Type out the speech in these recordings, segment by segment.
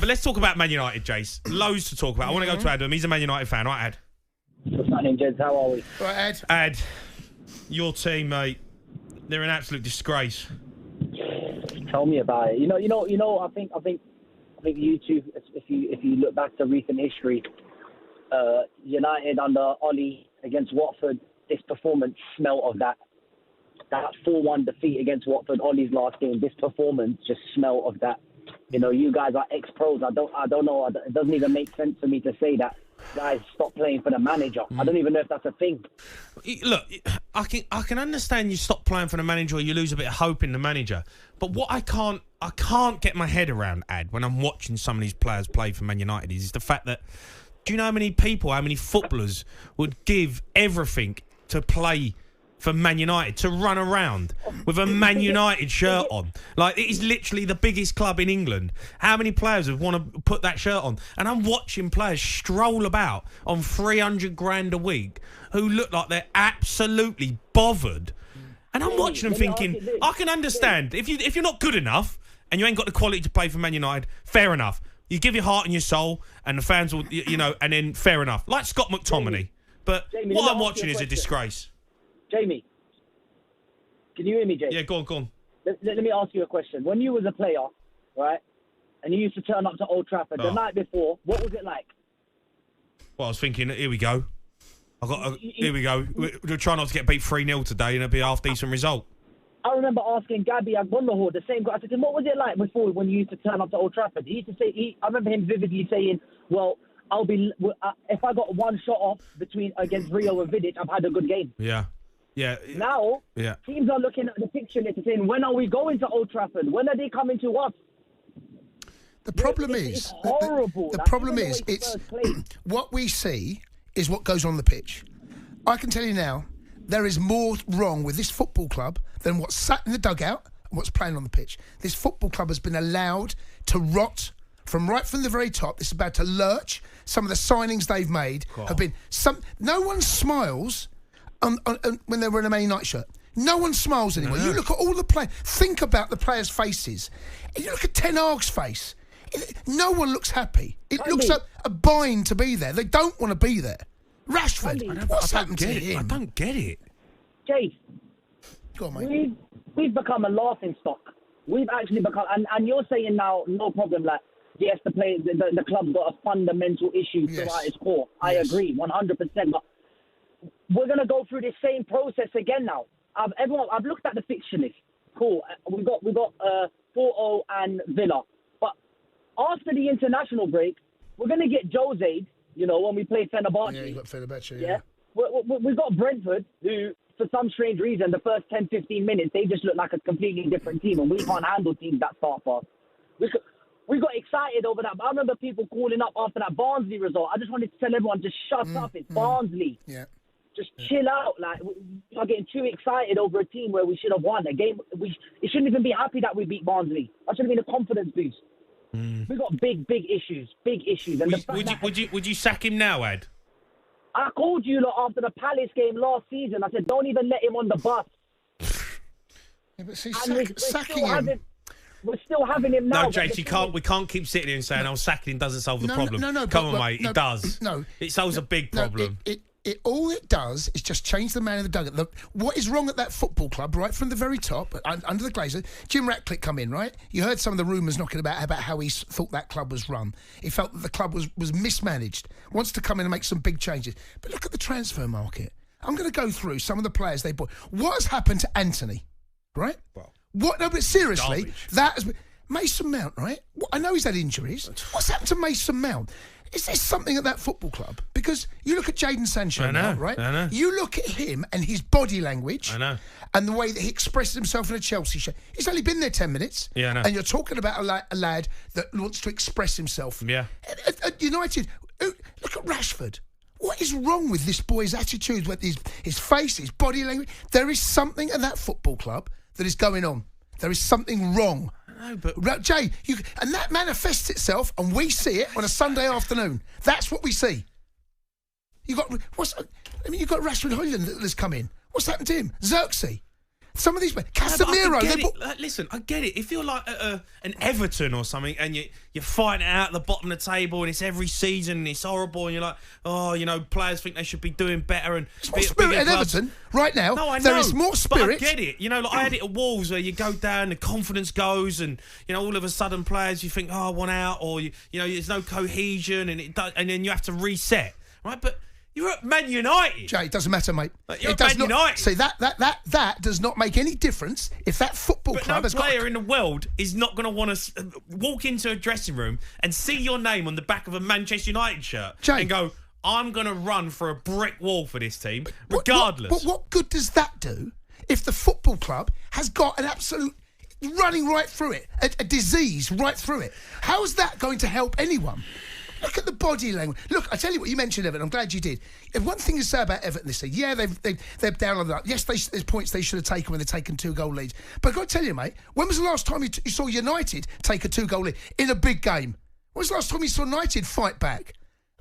But let's talk about Man United, Jace. Loads to talk about. I want to go to Adam. He's a Man United fan. Right, Ad? What's happening, gents? How are we? Right, Ad, your team, mate, they're an absolute disgrace. Tell me about it. You know. I think you two, if you look back to recent history, United under Ollie against Watford, this performance smelt of that 4-1 defeat against Watford, Ollie's last game. This performance just smelt of that. You know, you guys are ex-pros. I don't know. It doesn't even make sense for me to say that guys stop playing for the manager. I don't even know if that's a thing. Look, I can understand you stop playing for the manager or you lose a bit of hope in the manager. But what I can't get my head around, Ad, when I'm watching some of these players play for Man United is the fact that, do you know how many footballers would give everything to play for Man United, to run around with a Man United shirt on? Like, it is literally the biggest club in England. How many players would want to put that shirt on? And I'm watching players stroll about on 300 grand a week who look like they're absolutely bothered. And I'm watching them thinking, I can understand. If you're not good enough and you ain't got the quality to play for Man United, fair enough. You give your heart and your soul and the fans will, and then fair enough. Like Scott McTominay. But Jamie, what I'm watching is a disgrace. Jamie, can you hear me, Jamie? Yeah, go on. Let me ask you a question. When you was a player, right, and you used to turn up to Old Trafford the night before, what was it like? Well, I was thinking, here we go. Here we go. We'll try not to get beat 3-0 today and it'll be a half-decent result. I remember asking Gabby Agbonlahor, the same guy, I said, what was it like before when you used to turn up to Old Trafford? He used to say, I remember him vividly saying, well, if I got one shot off against Rio and Vidic, I've had a good game. Yeah. Now, teams are looking at the picture list and saying, when are we going to Old Trafford? When are they coming to us? The problem is, it's horrible. The problem is, it's what we see is what goes on the pitch. I can tell you now, there is more wrong with this football club than what's sat in the dugout and what's playing on the pitch. This football club has been allowed to rot from the very top. It's about to lurch. Some of the signings they've made have been no one smiles on when they were in a Man United shirt. No one smiles anymore. You look at all the players. Think about the players' faces. You look at Ten Hag's face. No one looks happy. It looks like a bind to be there. They don't want to be there. Rashford, what's happened to him? I don't get it. Jay, go on, mate. We've become a laughing stock. We've actually become, and you're saying now, no problem, like, yes, the club's got a fundamental issue throughout its core. I agree, 100%. But we're going to go through the same process again now. I've looked at the fixture list. Cool. We got Porto and Villa. But after the international break, we're going to get Jose, when we play Fenerbahce. Yeah, you got Fenerbahce, yeah. We've got Brentford, who, for some strange reason, the first 10, 15 minutes, they just look like a completely different team, and we can't handle teams that start fast. We got excited over that. I remember people calling up after that Barnsley result. I just wanted to tell everyone, just shut up. It's Barnsley. Yeah. Just chill out. Like, we are getting too excited over a team where we should have won a game. It shouldn't even be happy that we beat Barnsley. That should have been a confidence boost. We got big issues. And would you sack him now, Ed? I called you after the Palace game last season. I said, don't even let him on the bus. Yeah, but see, sacking him. We're still having him now. No, Jace, we can't keep sitting here and saying, sacking him doesn't solve the problem. Come on, mate, it does. No. It solves a big problem. All it does is just change the man in the dugout. Look, what is wrong at that football club, right from the very top, under the glazer? Jim Ratcliffe come in, right? You heard some of the rumours knocking about how he thought that club was run. He felt that the club was mismanaged. Wants to come in and make some big changes. But look at the transfer market. I'm going to go through some of the players they bought. What has happened to Anthony, right? Well, what? No, but seriously, garbage. that has been... Mason Mount, right? I know he's had injuries. What's happened to Mason Mount? Is there something at that football club? Because you look at Jadon Sancho now, right? I know. You look at him and his body language. I know. And the way that he expresses himself in a Chelsea shirt. He's only been there 10 minutes. Yeah, I know. And you're talking about a lad that wants to express himself. Yeah. At United, look at Rashford. What is wrong with this boy's attitude, with his face, his body language? There is something at that football club that is going on. There is something wrong. No, but Jay, and that manifests itself, and we see it on a Sunday afternoon. That's what we see. You've got Rashford Højlund that's come in. What's happened to him? Xerxes. Some of these men, Casemiro. Listen, I get it. If you're like an Everton or something, and you're fighting out at the bottom of the table, and it's every season, and it's horrible, and you're like, oh, you know, players think they should be doing better. And it's more spirit at Everton right now. No, I know. There is more spirit. But I get it. You know, like I had it at Wolves, where you go down, the confidence goes, and you know, all of a sudden, players you think, oh, I want out, or you know, there's no cohesion, and then you have to reset, right? But you're at Man United. Jay, it doesn't matter, mate. You're at Man United. See, that does not make any difference if that football club has got... no player in the world is not going to want to walk into a dressing room and see your name on the back of a Manchester United shirt and go, I'm going to run for a brick wall for this team, regardless. But what good does that do if the football club has got an absolute... running right through it, a disease right through it? How is that going to help anyone? Look at the body language. Look, I tell you what, you mentioned Everton. I'm glad you did. If one thing to say about Everton this season, yeah, they're down on that. Yes, there's points they should have taken when they're taking 2-goal leads. But I've got to tell you, mate, when was the last time you saw United take a 2-goal lead in a big game? When was the last time you saw United fight back?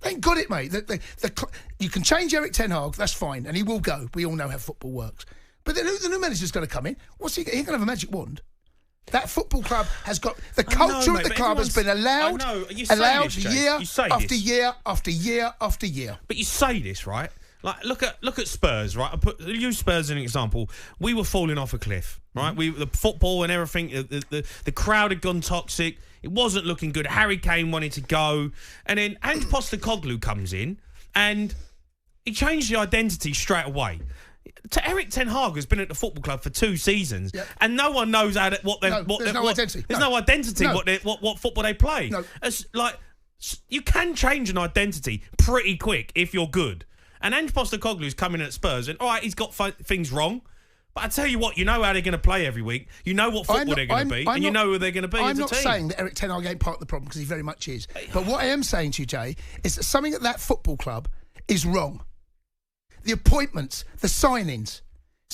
They ain't got it, mate. You can change Erik Ten Hag, that's fine, and he will go. We all know how football works. But then the new manager's going to come in. He ain't going to have a magic wand. That football club has got... The culture of the club has been allowed year after year after year after year. But you say this, right? Like, look at Spurs, right? Use Spurs as an example. We were falling off a cliff, right? The football and everything, the crowd had gone toxic. It wasn't looking good. Harry Kane wanted to go. And then Ange Postecoglou comes in and he changed the identity straight away. Erik Ten Hag has been at the football club for 2 seasons, and no one knows there's no identity. There's no identity. What football they play. No. It's like, you can change an identity pretty quick if you're good. And Ange Postecoglou's coming at Spurs, and all right, he's got things wrong, but I tell you what, you know how they're going to play every week. You know what football they're going to be, and you know who they're going to be as a team. I'm not saying that Erik Ten Hag ain't part of the problem, because he very much is. But what I am saying to you, Jay, is that something at that football club is wrong. The appointments, the signings.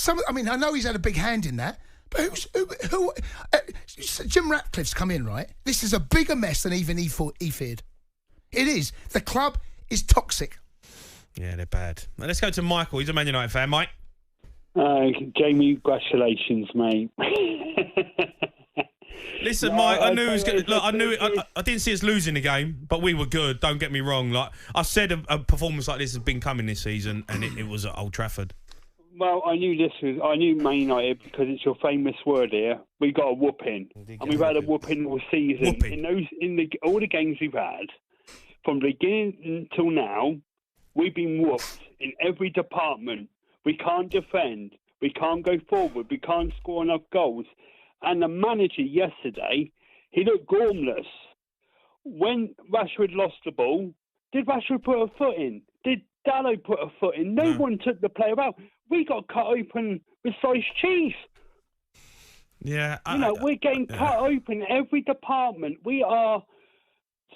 I know he's had a big hand in that, but who Jim Ratcliffe's come in, right? This is a bigger mess than even he feared. It is. The club is toxic. Yeah, they're bad. Now, let's go to Michael. He's a Man United fan, Mike. Jamie, congratulations, mate. Listen, Mike, I knew it was good. Look, I knew it. I didn't see us losing the game, but we were good. Don't get me wrong. Like I said, a performance like this has been coming this season, and it was at Old Trafford. Well, I knew Man United because it's your famous word here. We got a whooping, and we've had a whooping all season. In all the games we've had, from the beginning until now, we've been whooped in every department. We can't defend. We can't go forward. We can't score enough goals. And the manager yesterday, he looked gormless. When Rashford lost the ball, did Rashford put a foot in? Did Dalot put a foot in? No one took the player out. We got cut open with sliced cheese. Yeah. We're getting cut open every department. We are...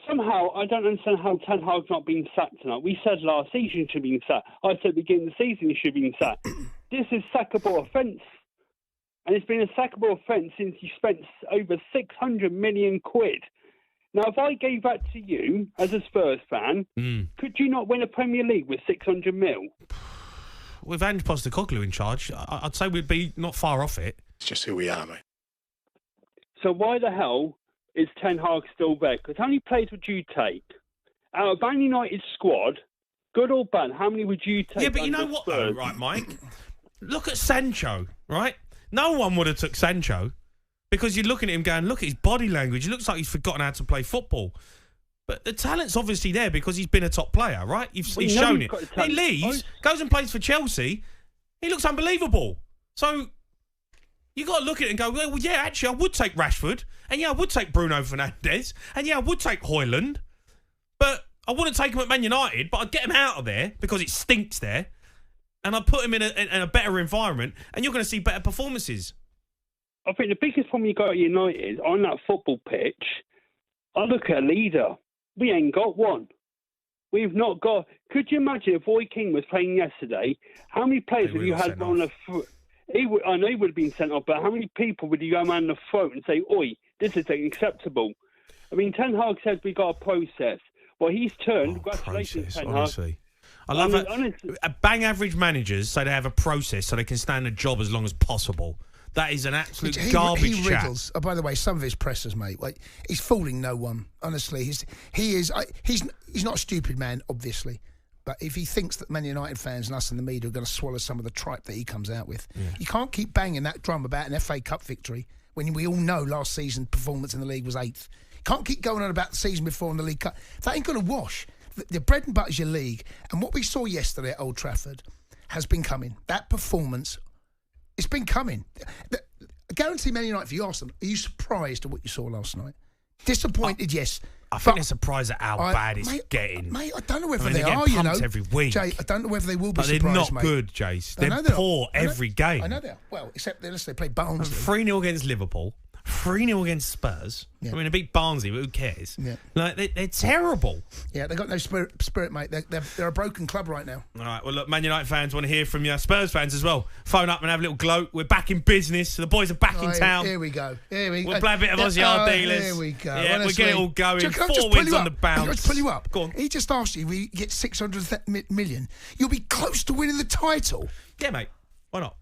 Somehow, I don't understand how Ten Hag's not being sacked tonight. We said last season he should have been sacked. I said at the beginning of the season he should have been sacked. This is sackable offence. And it's been a sackable offence since you spent over 600 million quid. Now, if I gave that to you as a Spurs fan, could you not win a Premier League with 600 mil? With Ange Postecoglou in charge, I'd say we'd be not far off it. It's just who we are, mate. So why the hell is Ten Hag still there? Because how many players would you take? Out of Man United's squad, good or bad, how many would you take? Yeah, but you know what, though, right, Mike? Look at Sancho, right? No one would have took Sancho because you're looking at him going, look at his body language. He looks like he's forgotten how to play football. But the talent's obviously there because he's been a top player, right? He's shown it. He leaves, goes and plays for Chelsea. He looks unbelievable. So you got to look at it and go, well, yeah, actually, I would take Rashford. And yeah, I would take Bruno Fernandes. And yeah, I would take Højlund. But I wouldn't take him at Man United, but I'd get him out of there because it stinks there. And I'd put him in a better environment, and you're going to see better performances. I think the biggest problem you got at United on that football pitch, I look at a leader. We ain't got one. We've not got... Could you imagine if Roy Keane was playing yesterday, how many players would you had on the... I know he would have been sent off, but how many people would you go around the throat and say, oi, this is unacceptable? I mean, Ten Hag says we got a process. Well, he's turned. Congratulations, Ten Hag. Honestly. I love it. Bang average managers say they have a process so they can stand a job as long as possible. That is an absolute garbage he chat. riddles. Oh, by the way, some of his pressers, mate, like, he's fooling no one. Honestly, he's not a stupid man, obviously. But if he thinks that Man United fans and us in the media are going to swallow some of the tripe that he comes out with, you can't keep banging that drum about an FA Cup victory when we all know last season's performance in the league was 8th. You can't keep going on about the season before in the League Cup. That ain't going to wash. The bread and butter is your league. And what we saw yesterday at Old Trafford has been coming. That performance... It's been coming. I guarantee Man United, if you ask them, are you surprised at what you saw last night? Disappointed, yes. I think they're surprised at how bad it's getting. Mate, I don't know whether they are, you know. every week. Jay, I don't know whether they will be surprised, they're not mate. Good, Jace. They're poor every game. I know they are. Well, except unless they play Barnsley. 3-0 against Liverpool. 3-0 against Spurs. Yeah. I mean, they beat Barnsley, but who cares? Yeah. Like, they're terrible. Yeah, they've got no spirit, mate. They're a broken club right now. All right, well, look, Man United fans want to hear from you. Spurs fans as well. Phone up and have a little gloat. We're back in business. The boys are back in town. Here we go. We'll play a bit of Aussie dealers. Here we go. Yeah, honestly, we'll get it all going. 4 wins on the bounce. Can I just pull you up? Go on. He just asked you, we get 600 million. You'll be close to winning the title. Yeah, mate. Why not?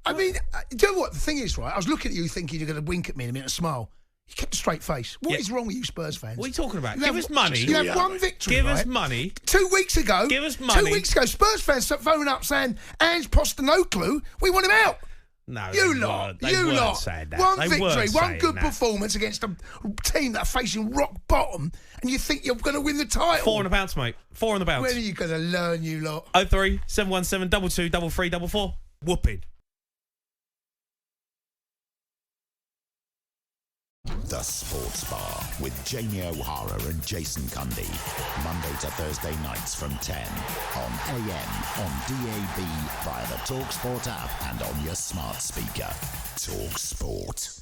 I mean, do you know what? The thing is, right, I was looking at you thinking you're going to wink at me in a minute and smile. You kept a straight face. What is wrong with you Spurs fans? What are you talking about? Give us money. You have one victory, Give us money. 2 weeks ago. Give us money. 2 weeks ago, Spurs fans phoning up saying, Ange Postecoglou, we want him out. No, you lot. One victory, one good performance against a team that are facing rock bottom, and you think you're going to win the title. 4 on the bounce, mate. 4 on the bounce. When are you going to learn, you lot? 03 717 22 33 44. Whooping. The Sports Bar with Jamie O'Hara and Jason Cundy. Monday to Thursday nights from 10 on AM, on DAB, via the talkSPORT app and on your smart speaker. talkSPORT.